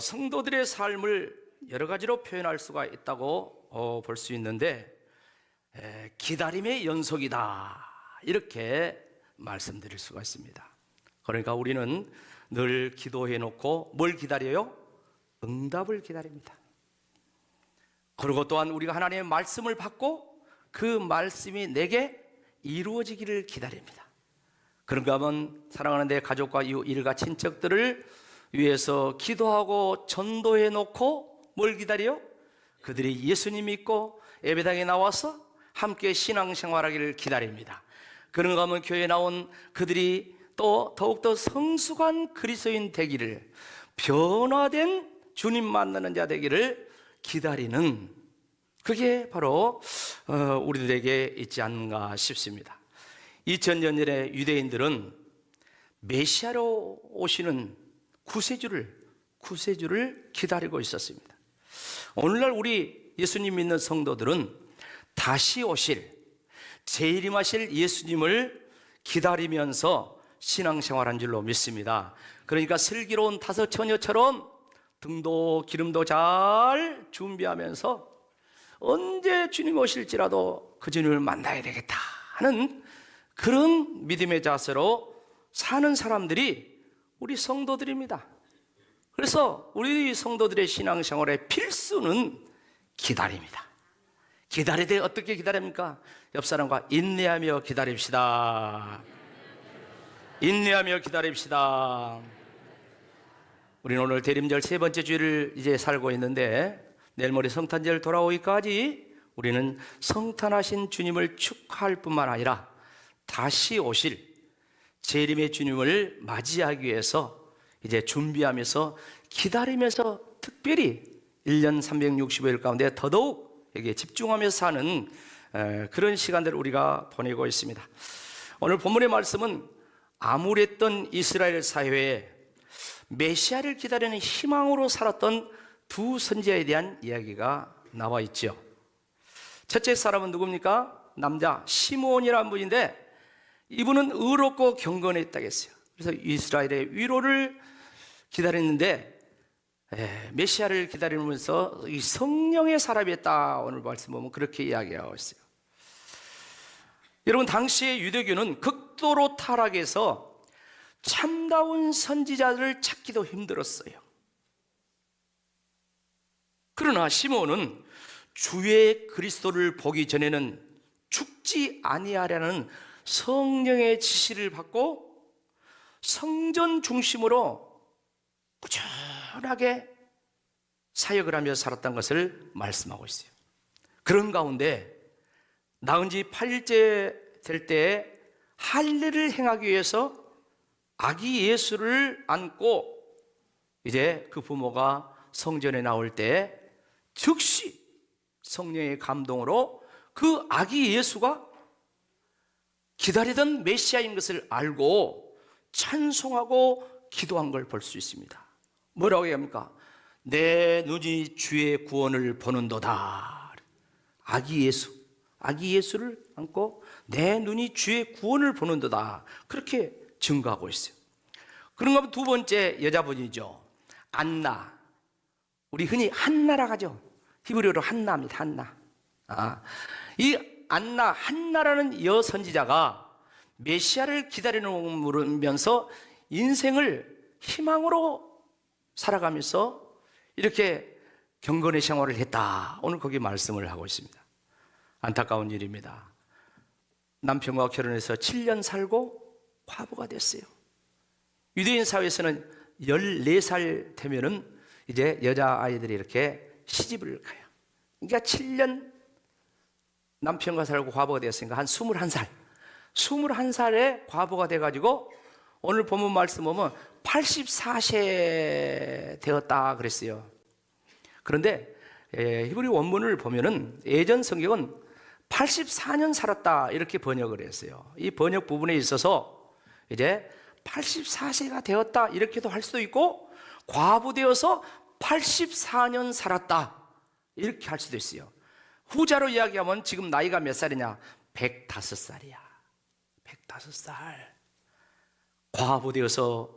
성도들의 삶을 여러 가지로 표현할 수가 있다고 볼 수 있는데, 기다림의 연속이다, 이렇게 말씀드릴 수가 있습니다. 그러니까 우리는 늘 기도해 놓고 뭘 기다려요? 응답을 기다립니다. 그리고 또한 우리가 하나님의 말씀을 받고 그 말씀이 내게 이루어지기를 기다립니다. 그런가 하면 사랑하는 내 가족과 이웃, 일가, 친척들을 위해서 기도하고 전도해 놓고 뭘 기다려요? 그들이 예수님 믿고 예배당에 나와서 함께 신앙생활하기를 기다립니다. 그런가 하면 교회에 나온 그들이 또 더욱더 성숙한 그리스도인 되기를, 변화된 주님 만나는 자 되기를 기다리는, 그게 바로 우리들에게 있지 않는가 싶습니다. 2000년 전에 유대인들은 메시아로 오시는 구세주를 기다리고 있었습니다. 오늘날 우리 예수님 믿는 성도들은 다시 오실, 재림하실 예수님을 기다리면서 신앙생활한 줄로 믿습니다. 그러니까 슬기로운 다섯 처녀처럼 등도 기름도 잘 준비하면서 언제 주님 오실지라도 그 주님을 만나야 되겠다 하는 그런 믿음의 자세로 사는 사람들이 우리 성도들입니다. 그래서 우리 성도들의 신앙생활의 필수는 기다립니다. 기다릴 때 어떻게 기다립니까? 옆 사람과 인내하며 기다립시다. 인내하며 기다립시다. 우리는 오늘 대림절 세 번째 주일을 이제 살고 있는데, 내일 모레 성탄절 돌아오기까지 우리는 성탄하신 주님을 축하할 뿐만 아니라 다시 오실 재림의 주님을 맞이하기 위해서 이제 준비하면서 기다리면서, 특별히 1년 365일 가운데 더더욱 여기에 집중하면서 사는 그런 시간들을 우리가 보내고 있습니다. 오늘 본문의 말씀은 암울했던 이스라엘 사회에 메시아를 기다리는 희망으로 살았던 두 선지자에 대한 이야기가 나와 있죠. 첫째 사람은 누굽니까? 남자 시므온이라는 분인데, 이분은 의롭고 경건했다고 했어요. 그래서 이스라엘의 위로를 기다렸는데, 메시아를 기다리면서 이 성령의 사람이었다. 오늘 말씀 보면 그렇게 이야기하고 있어요. 여러분, 당시의 유대교는 극도로 타락해서 참다운 선지자들을 찾기도 힘들었어요. 그러나 시므온은 주의 그리스도를 보기 전에는 죽지 아니하라는 성령의 지시를 받고 성전 중심으로 꾸준하게 사역을 하며 살았던 것을 말씀하고 있어요. 그런 가운데 낳은 지 8일째 될 때에 할례를 행하기 위해서 아기 예수를 안고 이제 그 부모가 성전에 나올 때 즉시 성령의 감동으로 그 아기 예수가 기다리던 메시아인 것을 알고 찬송하고 기도한 걸 볼 수 있습니다. 뭐라고 얘기합니까? 내 눈이 주의 구원을 보는도다. 아기 예수를 안고 내 눈이 주의 구원을 보는도다, 그렇게 증거하고 있어요. 그런가 하면 두 번째 여자분이죠. 안나. 우리 흔히 한나라고 하죠. 히브리어로 한나입니다. 한나. 이 안나, 한나라는 여선지자가 메시아를 기다리면서 인생을 희망으로 살아가면서 이렇게 경건의 생활을 했다. 오늘 거기 말씀을 하고 있습니다. 안타까운 일입니다. 남편과 결혼해서 7년 살고 과부가 됐어요. 유대인 사회에서는 14살 되면은 이제 여자아이들이 이렇게 시집을 가요. 그러니까 7년 남편과 살고 과부가 되었으니까 한 21살에 과부가 돼가지고 오늘 본문 말씀 보면 84세 되었다 그랬어요. 그런데 히브리 원문을 보면은 예전 성경은 84년 살았다 이렇게 번역을 했어요. 이 번역 부분에 있어서 이제 84세가 되었다 이렇게도 할 수도 있고, 과부되어서 84년 살았다 이렇게 할 수도 있어요. 후자로 이야기하면 지금 나이가 몇 살이냐? 105살이야. 105살. 과부되어서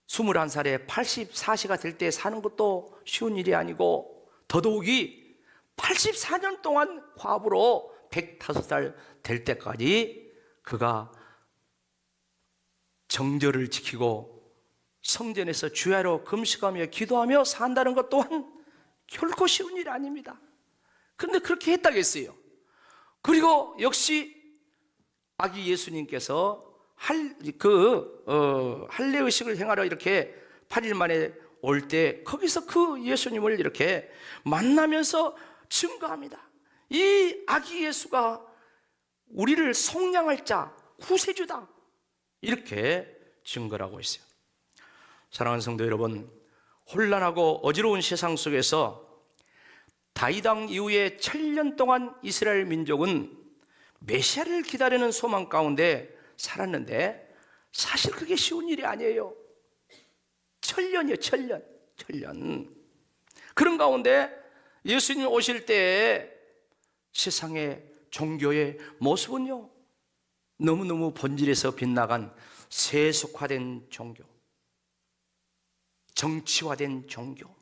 21살에 84세가 될 때 사는 것도 쉬운 일이 아니고, 더더욱이 84년 동안 과부로 105살 될 때까지 그가 정절을 지키고 성전에서 주야로 금식하며 기도하며 산다는 것 또한 결코 쉬운 일이 아닙니다. 그런데 그렇게 했다겠어요. 그리고 역시 아기 예수님께서 할례의식을 행하러 이렇게 8일 만에 올 때 거기서 그 예수님을 이렇게 만나면서 증거합니다. 이 아기 예수가 우리를 속량할 자, 구세주다, 이렇게 증거를 하고 있어요. 사랑하는 성도 여러분, 혼란하고 어지러운 세상 속에서 다윗 왕 이후에 1000년 동안 이스라엘 민족은 메시아를 기다리는 소망 가운데 살았는데, 사실 그게 쉬운 일이 아니에요. 1000년이요, 1000년. 그런 가운데 예수님 오실 때에 세상의 종교의 모습은요, 너무너무 본질에서 빗나간 세속화된 종교, 정치화된 종교,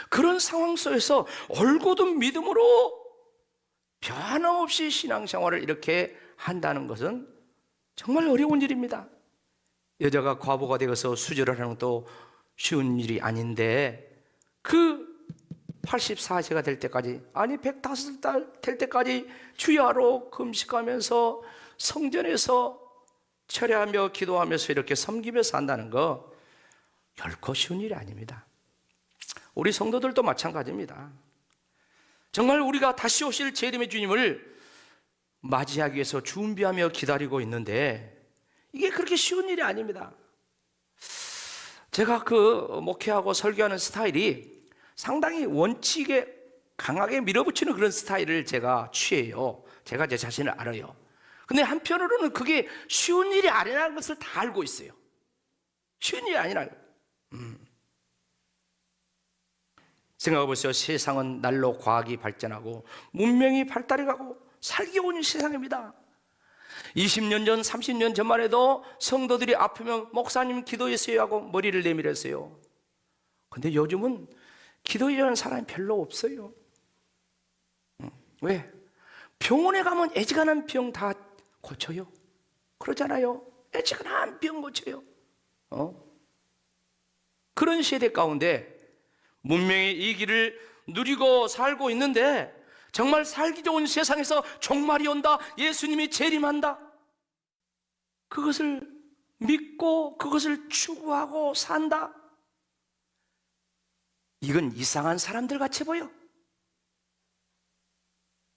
그런 상황 속에서 올곧은 믿음으로 변함없이 신앙생활을 이렇게 한다는 것은 정말 어려운 일입니다. 여자가 과부가 되어서 수절을 하는 것도 쉬운 일이 아닌데, 그 84세가 될 때까지, 아니 105살 될 때까지 주야로 금식하면서 성전에서 철야하며 기도하면서 이렇게 섬기며 산다는 거 결코 쉬운 일이 아닙니다. 우리 성도들도 마찬가지입니다. 정말 우리가 다시 오실 재림의 주님을 맞이하기 위해서 준비하며 기다리고 있는데, 이게 그렇게 쉬운 일이 아닙니다. 제가 목회하고 설교하는 스타일이 상당히 원칙에 강하게 밀어붙이는 그런 스타일을 제가 취해요. 제가 제 자신을 알아요. 근데 한편으로는 그게 쉬운 일이 아니라는 것을 다 알고 있어요. 쉬운 일이 아니라. 생각해 보세요. 세상은 날로 과학이 발전하고 문명이 발달해가고 살기 어려운 세상입니다. 20년 전, 30년 전만 해도 성도들이 아프면 목사님 기도해주세요 하고 머리를 내밀었어요. 근데 요즘은 기도해주는 사람이 별로 없어요. 왜? 병원에 가면 애지간한 병 다 고쳐요. 그러잖아요. 애지간한 병 고쳐요. 그런 시대 가운데 문명의 이 길을 누리고 살고 있는데, 정말 살기 좋은 세상에서 종말이 온다, 예수님이 재림한다, 그것을 믿고 그것을 추구하고 산다. 이건 이상한 사람들 같이 보여.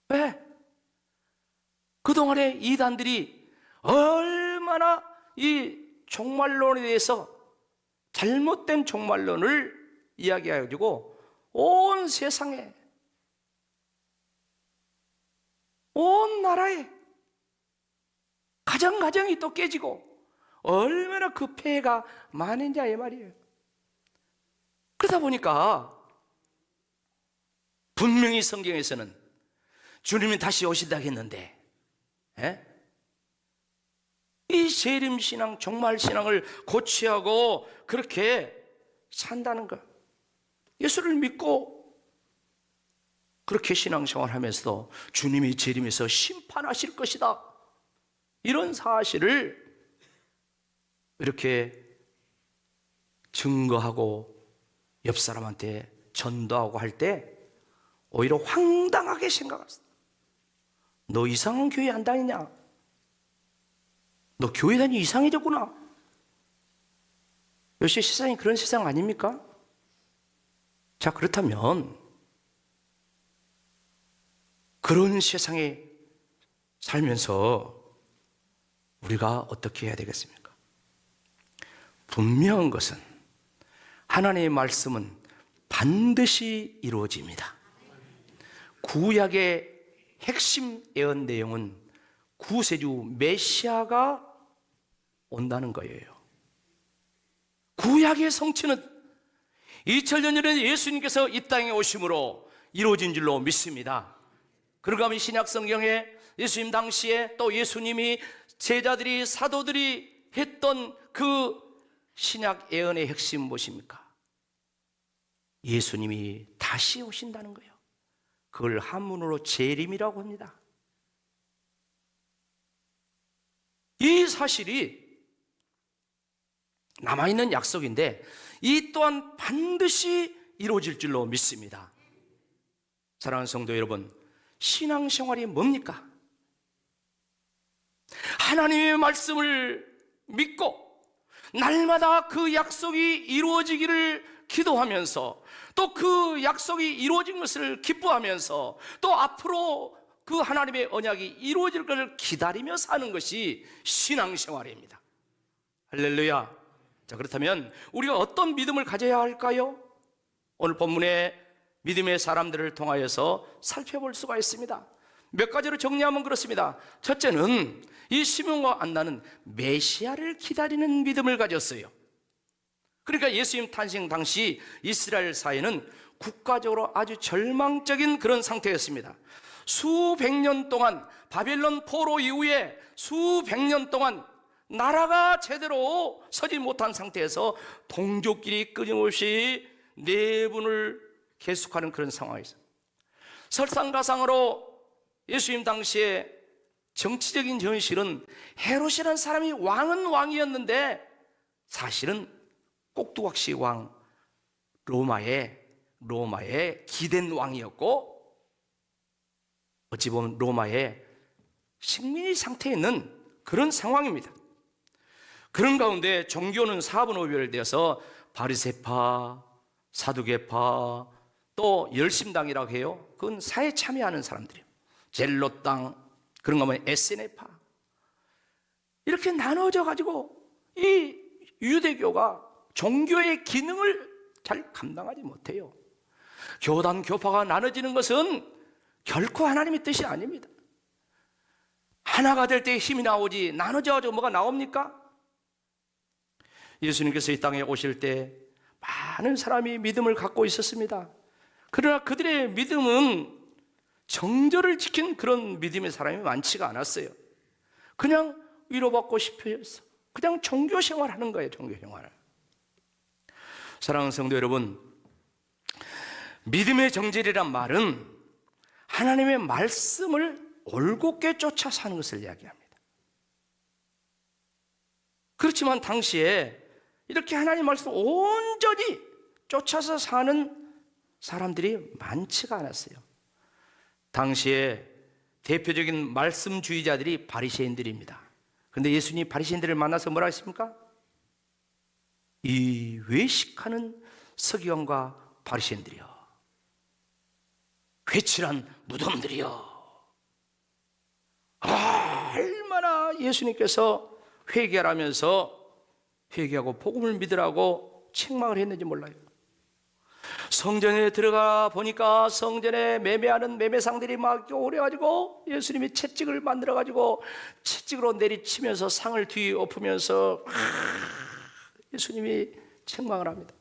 왜? 그동안에 이단들이 얼마나 이 종말론에 대해서 잘못된 종말론을 이야기해가지고 온 세상에, 온 나라에 가정가정이 또 깨지고 얼마나 그 폐해가 많은지 이 말이에요. 그러다 보니까 분명히 성경에서는 주님이 다시 오신다고 했는데, 이 재림신앙, 종말신앙을 고취하고 그렇게 산다는 것, 예수를 믿고 그렇게 신앙생활하면서도 주님이 재림해서 심판하실 것이다, 이런 사실을 이렇게 증거하고 옆 사람한테 전도하고 할 때 오히려 황당하게 생각했어. 너 이상한 교회 안 다니냐? 너 교회 다니 이상해졌구나. 요새 세상이 그런 세상 아닙니까? 자, 그렇다면 그런 세상에 살면서 우리가 어떻게 해야 되겠습니까? 분명한 것은 하나님의 말씀은 반드시 이루어집니다. 구약의 핵심 예언 내용은 구세주 메시아가 온다는 거예요. 구약의 성취는 2000년 전에 예수님께서 이 땅에 오심으로 이루어진 줄로 믿습니다. 그런가 하면 신약 성경에 예수님 당시에 또 예수님이 제자들이, 사도들이 했던 그 신약 예언의 핵심은 무엇입니까? 예수님이 다시 오신다는 거예요. 그걸 한문으로 재림이라고 합니다. 이 사실이 남아있는 약속인데 이 또한 반드시 이루어질 줄로 믿습니다. 사랑하는 성도 여러분, 신앙생활이 뭡니까? 하나님의 말씀을 믿고 날마다 그 약속이 이루어지기를 기도하면서 또 그 약속이 이루어진 것을 기뻐하면서 또 앞으로 그 하나님의 언약이 이루어질 것을 기다리며 사는 것이 신앙생활입니다. 할렐루야. 자, 그렇다면 우리가 어떤 믿음을 가져야 할까요? 오늘 본문의 믿음의 사람들을 통하여서 살펴볼 수가 있습니다. 몇 가지로 정리하면 그렇습니다. 첫째는 이 시몬과 안나는 메시아를 기다리는 믿음을 가졌어요. 그러니까 예수님 탄생 당시 이스라엘 사회는 국가적으로 아주 절망적인 그런 상태였습니다. 수백 년 동안 바벨론 포로 이후에 수백 년 동안 나라가 제대로 서지 못한 상태에서 동족끼리 끊임없이 내분을 계속하는 그런 상황이었어요. 설상가상으로 예수님 당시에 정치적인 현실은 헤롯이라는 사람이 왕은 왕이었는데 사실은 꼭두각시 왕, 로마의 기댄 왕이었고 어찌 보면 로마의 식민지 상태에 있는 그런 상황입니다. 그런 가운데 종교는 사분오별을 되어서 바리새파, 사두개파, 또 열심당이라고 해요. 그건 사회에 참여하는 사람들이에요. 젤롯당, 그런가 하면 에스네파, 이렇게 나눠져 가지고 이 유대교가 종교의 기능을 잘 감당하지 못해요. 교단, 교파가 나눠지는 것은 결코 하나님의 뜻이 아닙니다. 하나가 될 때 힘이 나오지 나눠져 가지고 뭐가 나옵니까? 예수님께서 이 땅에 오실 때 많은 사람이 믿음을 갖고 있었습니다. 그러나 그들의 믿음은 정절을 지킨 그런 믿음의 사람이 많지가 않았어요. 그냥 위로받고 싶어서 그냥 종교 생활하는 거예요. 종교 생활을. 사랑하는 성도 여러분, 믿음의 정절이란 말은 하나님의 말씀을 올곧게 쫓아 사는 것을 이야기합니다. 그렇지만 당시에 이렇게 하나님 말씀을 온전히 쫓아서 사는 사람들이 많지가 않았어요. 당시에 대표적인 말씀주의자들이 바리새인들입니다. 그런데 예수님이 바리새인들을 만나서 뭐라 했습니까? 이 외식하는 서기관과 바리새인들이여, 회칠한 무덤들이여. 얼마나 예수님께서 회개하라면서 회개하고 복음을 믿으라고 책망을 했는지 몰라요. 성전에 들어가 보니까 성전에 매매하는 매매상들이 막 오래가지고 예수님이 채찍을 만들어가지고 채찍으로 내리치면서 상을 뒤엎으면서 예수님이 책망을 합니다.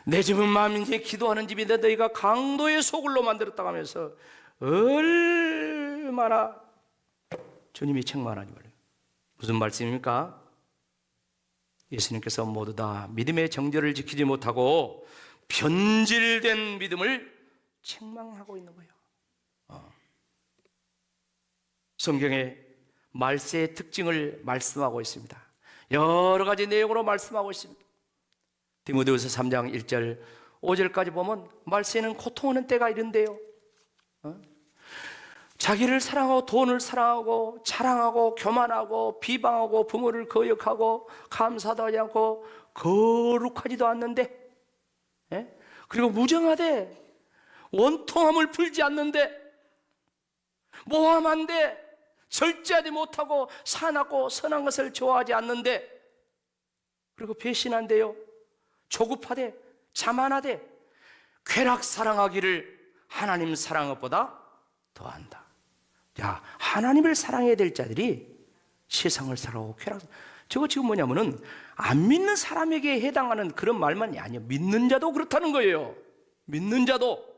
내 집은 마음인지 기도하는 집인데 너희가 강도의 소굴로 만들었다고 하면서 얼마나 주님이 책망하지 말아요. 무슨 말씀입니까? 예수님께서 모두 다 믿음의 정절을 지키지 못하고 변질된 믿음을 책망하고 있는 거예요. 성경에 말세의 특징을 말씀하고 있습니다. 여러 가지 내용으로 말씀하고 있습니다. 디모데후서 3장 1절 5절까지 보면 말세에는 고통하는 때가 이른데요. 자기를 사랑하고 돈을 사랑하고 자랑하고 교만하고 비방하고 부모를 거역하고 감사도 하지 않고 거룩하지도 않는데, 그리고 무정하되 원통함을 풀지 않는데, 모함한데 절제하지 못하고 사납고 선한 것을 좋아하지 않는데, 그리고 배신한데요, 조급하되 자만하되 쾌락 사랑하기를 하나님 사랑한 것보다 더한다. 야, 하나님을 사랑해야 될 자들이 세상을 사랑하고 쾌락, 저거 지금 뭐냐면은 안 믿는 사람에게 해당하는 그런 말만이 아니에요. 믿는 자도 그렇다는 거예요. 믿는 자도.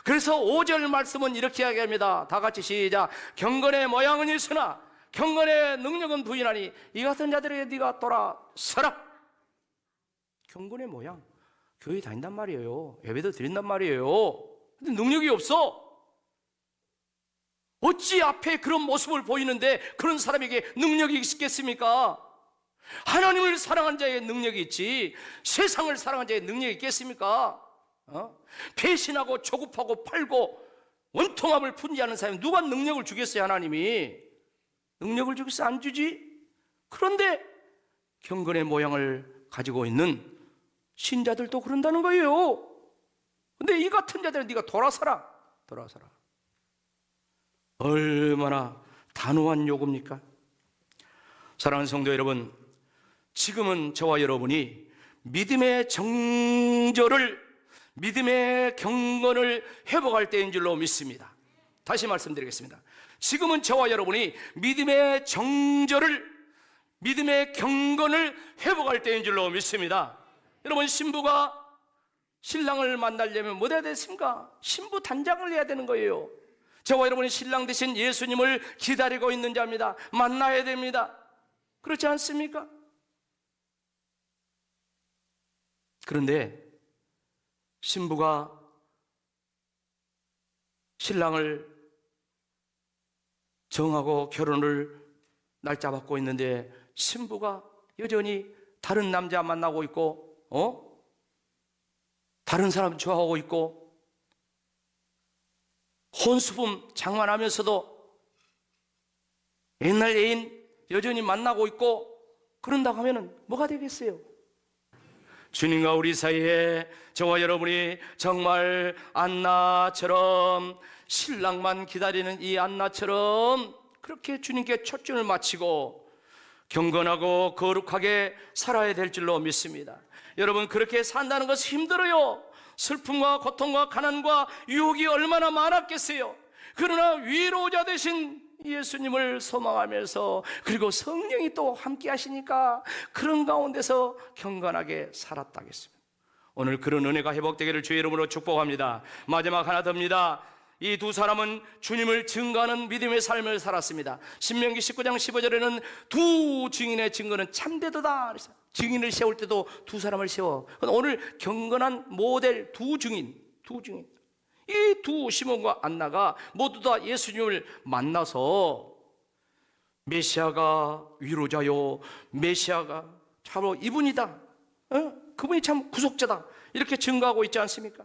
그래서 5절 말씀은 이렇게 이야기합니다. 다 같이 시작. 경건의 모양은 있으나 경건의 능력은 부인하니 이 같은 자들에게 네가 돌아서라. 경건의 모양, 교회 다닌단 말이에요. 예배도 드린단 말이에요. 근데 능력이 없어. 어찌 앞에 그런 모습을 보이는데 그런 사람에게 능력이 있겠습니까? 하나님을 사랑한 자의 능력이 있지 세상을 사랑한 자의 능력이 있겠습니까? 배신하고 조급하고 팔고 원통함을 품지않은 사람이 누가 능력을 주겠어요? 하나님이 능력을 주겠어? 안 주지? 그런데 경건의 모양을 가지고 있는 신자들도 그런다는 거예요. 근데 이 같은 자들은 네가 돌아서라. 얼마나 단호한 요구입니까? 사랑하는 성도 여러분, 지금은 저와 여러분이 믿음의 정절을, 믿음의 경건을 회복할 때인 줄로 믿습니다. 다시 말씀드리겠습니다. 지금은 저와 여러분이 믿음의 정절을, 믿음의 경건을 회복할 때인 줄로 믿습니다. 여러분, 신부가 신랑을 만나려면 뭐 해야 됐습니까? 신부 단장을 해야 되는 거예요. 저와 여러분이 신랑 대신 예수님을 기다리고 있는 자입니다. 만나야 됩니다. 그렇지 않습니까? 그런데 신부가 신랑을 정하고 결혼을 날짜 받고 있는데 신부가 여전히 다른 남자 만나고 있고 다른 사람 좋아하고 있고 혼수품 장만하면서도 옛날 애인 여전히 만나고 있고 그런다고 하면 뭐가 되겠어요? 주님과 우리 사이에 저와 여러분이 정말 안나처럼 신랑만 기다리는 이 안나처럼 그렇게 주님께 초점을 맞추고 경건하고 거룩하게 살아야 될 줄로 믿습니다. 여러분, 그렇게 산다는 것은 힘들어요. 슬픔과 고통과 가난과 유혹이 얼마나 많았겠어요. 그러나 위로자 되신 예수님을 소망하면서 그리고 성령이 또 함께 하시니까 그런 가운데서 경건하게 살았다겠습니다. 오늘 그런 은혜가 회복되기를 주의 이름으로 축복합니다. 마지막 하나 더입니다. 이 두 사람은 주님을 증거하는 믿음의 삶을 살았습니다. 신명기 19장 15절에는 두 증인의 증거는 참되도다. 증인을 세울 때도 두 사람을 세워. 오늘 경건한 모델 두 증인. 이 두 시몬과 안나가 모두 다 예수님을 만나서 메시아가 위로자요, 메시아가 바로 이분이다, 그분이 참 구속자다, 이렇게 증거하고 있지 않습니까?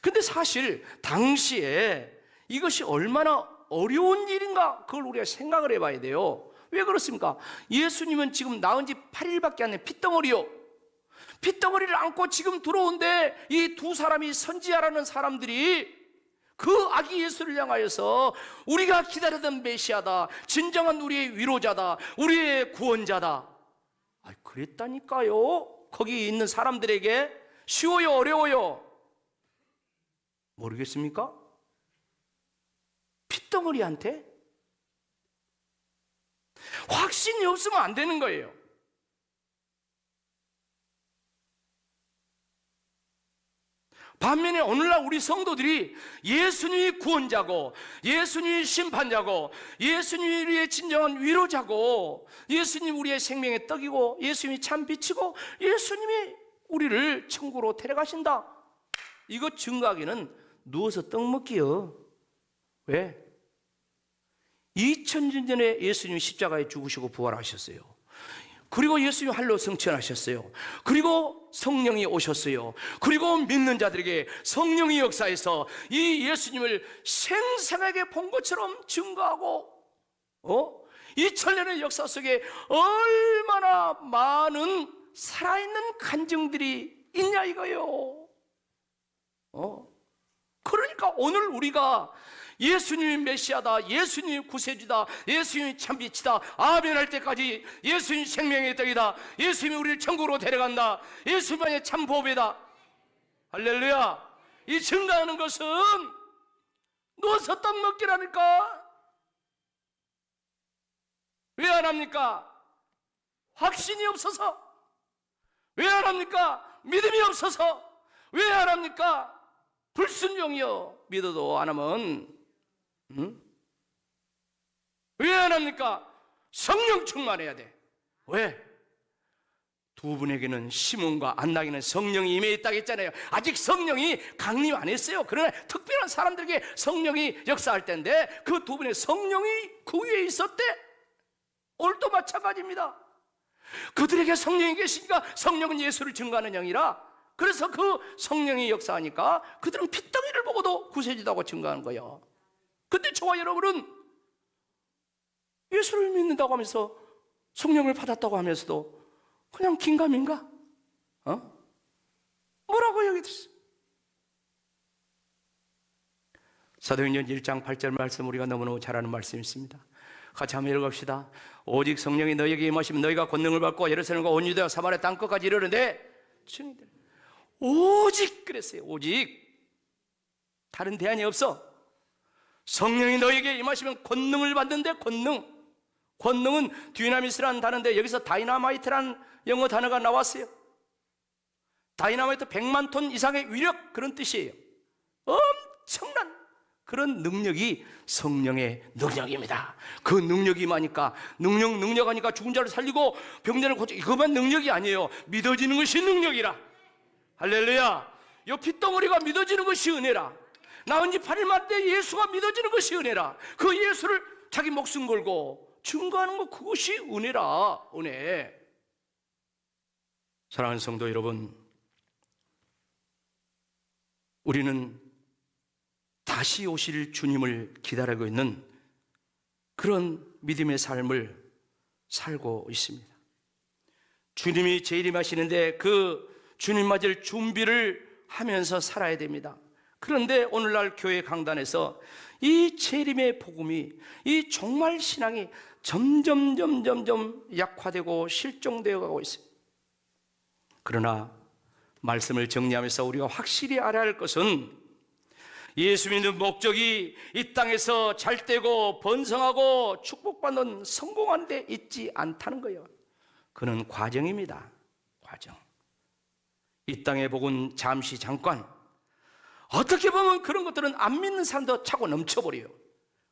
근데 사실 당시에 이것이 얼마나 어려운 일인가, 그걸 우리가 생각을 해봐야 돼요. 왜 그렇습니까? 예수님은 지금 낳은 지 8일밖에 안 된 핏덩어리요. 핏덩어리를 안고 지금 들어온데 이 두 사람이 선지자라는 사람들이 그 아기 예수를 향하여서 우리가 기다리던 메시아다, 진정한 우리의 위로자다, 우리의 구원자다, 그랬다니까요. 거기 있는 사람들에게 쉬워요, 어려워요? 모르겠습니까? 핏덩어리한테 확신이 없으면 안 되는 거예요. 반면에 오늘날 우리 성도들이 예수님이 구원자고, 예수님이 심판자고, 예수님이 우리의 진정한 위로자고, 예수님 우리의 생명의 떡이고, 예수님이 참 빛이고, 예수님이 우리를 천국으로 데려가신다, 이거 증거하기는 누워서 떡 먹기요. 왜? 2000년 전에 예수님이 십자가에 죽으시고 부활하셨어요. 그리고 예수님이 활로 승천하셨어요. 그리고 성령이 오셨어요. 그리고 믿는 자들에게 성령이 역사해서 이 예수님을 생생하게 본 것처럼 증거하고 2000년의 역사 속에 얼마나 많은 살아있는 간증들이 있냐 이거예요. 그러니까 오늘 우리가 예수님이 메시아다, 예수님이 구세주다, 예수님이 참빛이다, 아멘할 때까지 예수님이 생명의 떡이다, 예수님이 우리를 천국으로 데려간다, 예수님만이 참 보배다, 할렐루야. 이 증거하는 것은 누워서 떡 먹기라니까. 왜 안 합니까? 확신이 없어서. 왜 안 합니까? 믿음이 없어서. 왜 안 합니까? 불순종이요. 믿어도 안 하면 왜 안 합니까? 성령 충만해야 돼. 왜? 두 분에게는, 시몬과 안나에게는 성령이 임해 있다고 했잖아요. 아직 성령이 강림 안 했어요. 그러나 특별한 사람들에게 성령이 역사할 때인데 그 두 분의 성령이 그 위에 있었대. 오늘도 마찬가지입니다. 그들에게 성령이 계시니까 성령은 예수를 증거하는 영이라, 그래서 그 성령이 역사하니까 그들은 핏덩이를 보고도 구세주다고 증거하는 거예요. 근데 저와 여러분은 예수를 믿는다고 하면서, 성령을 받았다고 하면서도 그냥 긴가민가? 뭐라고 여기겠어요? 사도행전 1장 8절 말씀, 우리가 너무너무 잘 아는 말씀이 있습니다. 같이 한번 읽어봅시다. 오직 성령이 너희에게 임하시면 너희가 권능을 받고 예루살렘과 온 유대와 사마리아 땅끝까지 이르는데 증인들. 오직 그랬어요. 오직. 다른 대안이 없어. 성령이 너희에게 임하시면 권능을 받는데, 권능은 듀나미스라는 단어인데 여기서 다이나마이트라는 영어 단어가 나왔어요. 다이나마이트 100만 톤 이상의 위력, 그런 뜻이에요. 엄청난 그런 능력이 성령의 능력입니다. 그 능력이 임하니까, 능력하니까 죽은 자를 살리고 병자를 고쳐, 이것만 능력이 아니에요. 믿어지는 것이 능력이라. 할렐루야. 이 핏덩어리가 믿어지는 것이 은혜라. 나은 지 8일 만에 예수가 믿어지는 것이 은혜라. 그 예수를 자기 목숨 걸고 증거하는 것, 그것이 은혜라. 은혜. 사랑하는 성도 여러분, 우리는 다시 오실 주님을 기다리고 있는 그런 믿음의 삶을 살고 있습니다. 주님이 재림하시는데 그 주님 맞을 준비를 하면서 살아야 됩니다. 그런데 오늘날 교회 강단에서 이 재림의 복음이, 이 종말 신앙이 점점 약화되고 실종되어 가고 있어요. 그러나 말씀을 정리하면서 우리가 확실히 알아야 할 것은, 예수 믿는 목적이 이 땅에서 잘되고 번성하고 축복받는 성공한 데 있지 않다는 거예요. 그는 과정입니다. 과정. 이 땅의 복은 잠시 잠깐, 어떻게 보면 그런 것들은 안 믿는 사람도 차고 넘쳐버려요.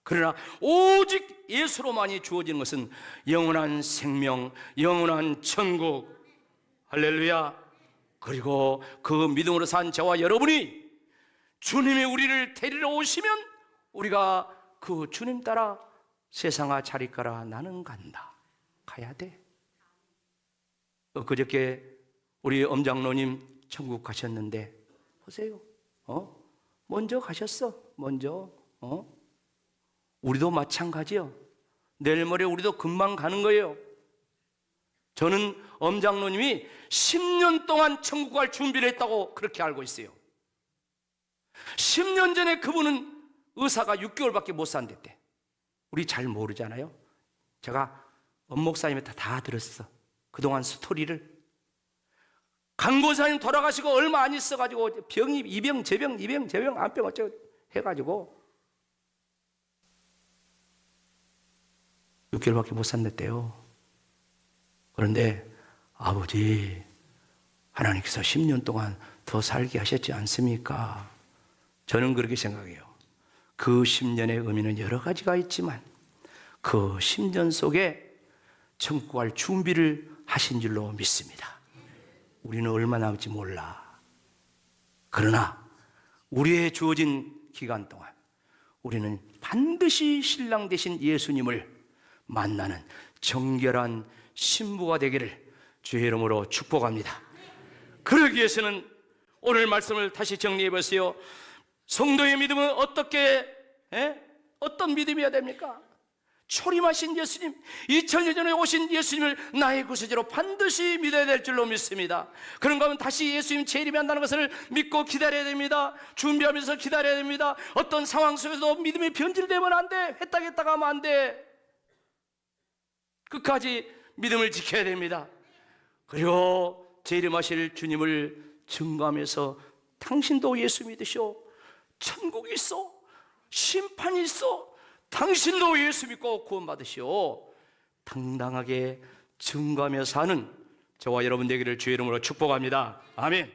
그러나 오직 예수로만이 주어지는 것은 영원한 생명, 영원한 천국. 할렐루야. 그리고 그 믿음으로 산 저와 여러분이 주님이 우리를 데리러 오시면 우리가 그 주님 따라 세상아 자리 가라 나는 간다. 가야 돼. 그저께 우리 엄장로님 천국 가셨는데 보세요. 먼저 가셨어. 먼저. 우리도 마찬가지요. 내일 모레 우리도 금방 가는 거예요. 저는 엄장로님이 10년 동안 천국 갈 준비를 했다고 그렇게 알고 있어요. 10년 전에 그분은 의사가 6개월밖에 못 산댔대. 우리 잘 모르잖아요. 제가 엄 목사님한테 다 들었어. 그동안 스토리를. 강고사님 돌아가시고 얼마 안 있어가지고 병이 이병 저병 안병 어쩌고 해가지고 6개월밖에 못 산댔대요. 그런데 아버지, 하나님께서 10년 동안 더 살게 하셨지 않습니까? 저는 그렇게 생각해요. 그 10년의 의미는 여러 가지가 있지만 그 10년 속에 천국 갈 준비를 하신 줄로 믿습니다. 우리는 얼마 남을지 몰라. 그러나 우리의 주어진 기간 동안 우리는 반드시 신랑 되신 예수님을 만나는 정결한 신부가 되기를 주의 이름으로 축복합니다. 그러기 위해서는 오늘 말씀을 다시 정리해 보세요. 성도의 믿음은 어떤 믿음이어야 됩니까? 초림하신 예수님, 2000년 전에 오신 예수님을 나의 구세주로 반드시 믿어야 될 줄로 믿습니다. 그런가 하면 다시 예수님 재림이 한다는 것을 믿고 기다려야 됩니다. 준비하면서 기다려야 됩니다. 어떤 상황 속에서도 믿음이 변질되면 안 돼. 회딱했다가 하면 안 돼. 끝까지 믿음을 지켜야 됩니다. 그리고 재림하실 주님을 증거하면서 당신도 예수 믿으시오. 천국이 있어. 심판이 있어. 당신도 예수 믿고 구원받으시오. 당당하게 증거하며 사는 저와 여러분 되기를 주의 이름으로 축복합니다. 아멘.